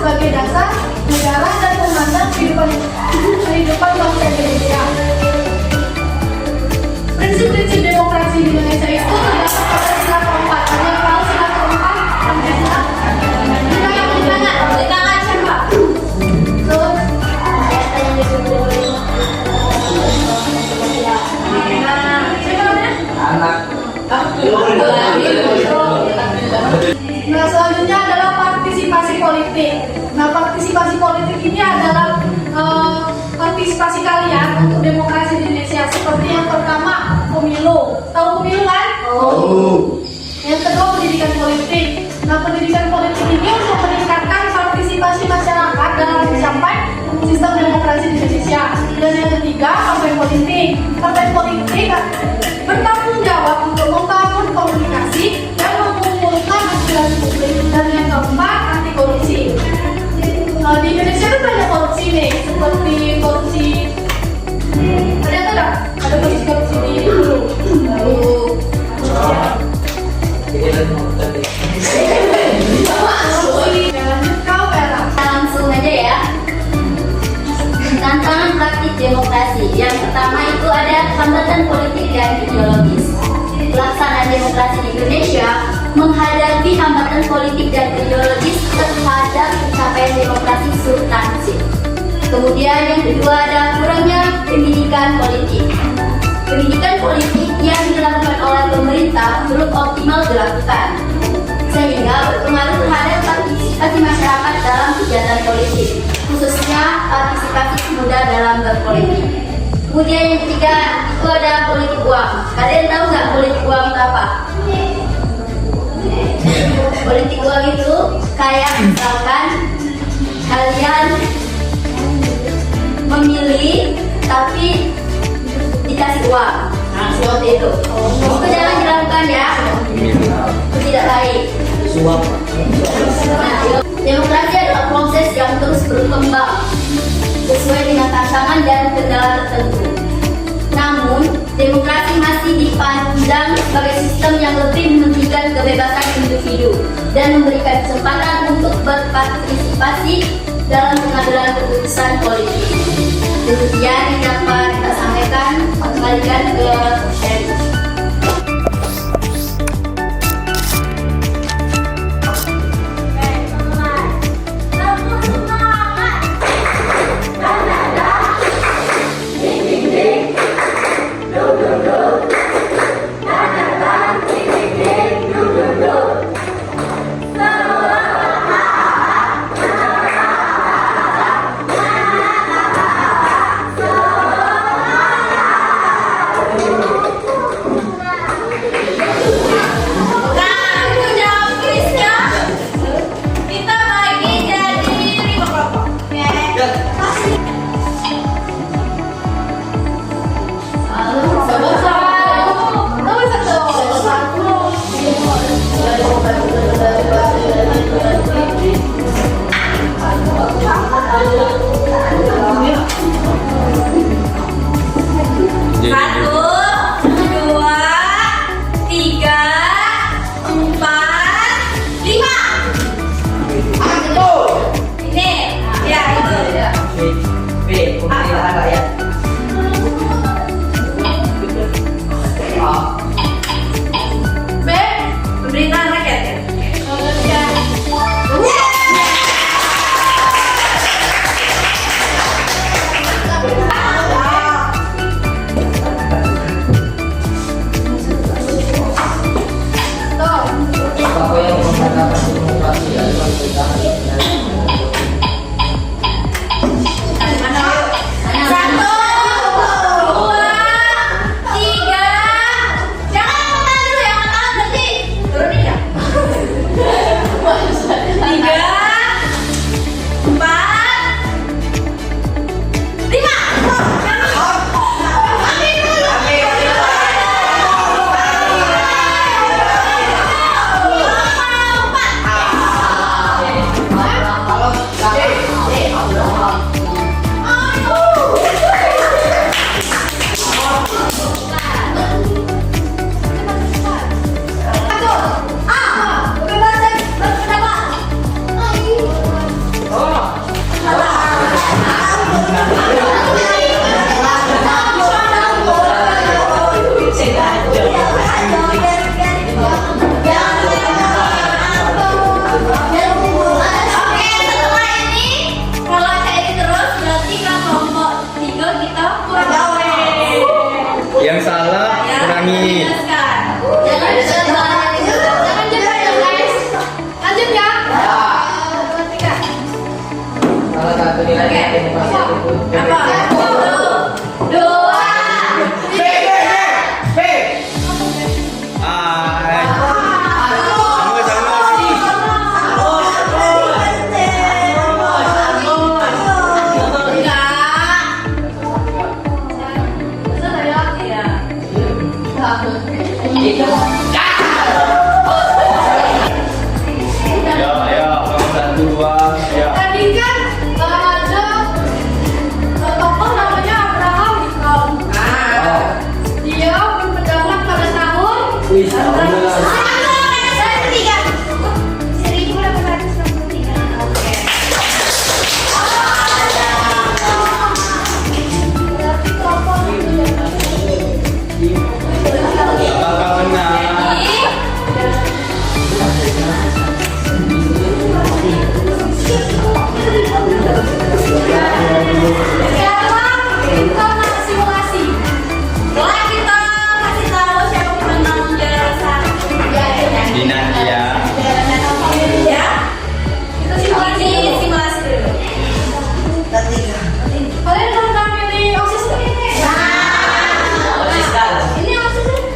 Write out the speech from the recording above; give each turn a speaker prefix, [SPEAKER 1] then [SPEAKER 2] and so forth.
[SPEAKER 1] sebagai dasar negara dan memandang kehidupan bangsa Indonesia. Prinsip-prinsip demokrasi di Indonesia itu terdapat pada sila keempat. Ada yang tahu sila keempat? Tangan siapa? Terus nah, selanjutnya adalah partisipasi politik. Nah, partisipasi politik ini adalah partisipasi kalian untuk demokrasi di Indonesia. Seperti yang pertama, pemilu. Tahu pemilu kan?
[SPEAKER 2] Tahu.
[SPEAKER 1] Yang kedua, pendidikan politik. Nah, pendidikan politik ini untuk meningkatkan partisipasi masyarakat dalam mencapai sistem demokrasi di Indonesia. Dan yang ketiga, partai politik. Partai politik bertanggung jawab untuk membangun komunikasi dan mengumpulkan aspirasi publik. Dan yang keempat, anti korupsi. Di Indonesia itu banyak korupsi nih, seperti korupsi. Ada korupsi di hulu.
[SPEAKER 3] Langsung aja ya. Tantangan praktik demokrasi. Yang pertama itu ada hambatan politik dan ideologis. Pelaksanaan demokrasi di Indonesia menghadapi hambatan politik dan ideologis terhadap pencapaian demokrasi substansif. Kemudian yang kedua ada kurangnya pendidikan politik. Pendidikan politik yang dilakukan oleh pemerintah belum optimal dilakukan, sehingga berpengaruh terhadap partisipasi masyarakat dalam kegiatan politik, khususnya partisipasi pemuda dalam berpolitik. Kemudian yang ketiga itu ada politik uang. Kalian tahu nggak politik uang itu apa? Politik uang itu kayak misalkan kalian memilih tapi dikasih uang. Nah, seperti itu. Itu jangan dilakukan ya. Itu tidak baik. Nah, demokrasi adalah proses yang terus berkembang sesuai dengan tantangan dan kendala tertentu. Namun, demokrasi masih dipandang sebagai sistem yang lebih mementingkan kebebasan individu dan memberikan kesempatan untuk berpartisipasi dalam pengambilan keputusan politik. Demikian yang dapat kita sampaikan. Kembalikan ke Sherry.
[SPEAKER 2] Yang salah kurangi.
[SPEAKER 3] Jangan jangan
[SPEAKER 1] Jangan jebak ya guys. Lanjut ya. 1, 2, 3.
[SPEAKER 4] Salah satu nilai
[SPEAKER 1] Oke.
[SPEAKER 4] demokrasi itu
[SPEAKER 1] Apa?
[SPEAKER 3] 1, 2.
[SPEAKER 2] Ayo, ayo, 1, 2, ayo.
[SPEAKER 1] Tadi kan ada tokoh namanya Abraham Lincoln. Dia berpedagang pada tahun
[SPEAKER 4] Wih, benar.
[SPEAKER 1] 1863. Oke. Berarti tokoh itu ya.
[SPEAKER 2] Apakah benar?
[SPEAKER 1] Sekarang kita masuk simulasi.
[SPEAKER 3] Setelah kita kasih tahu siapa pemenang juara satu,
[SPEAKER 2] Di nanti ya.
[SPEAKER 3] ya.
[SPEAKER 1] Kita
[SPEAKER 3] Simulasi,
[SPEAKER 1] simulasi.
[SPEAKER 3] simulasi dulu.
[SPEAKER 1] Kalian mau tampilin OSIS nggak? Ini OSIS.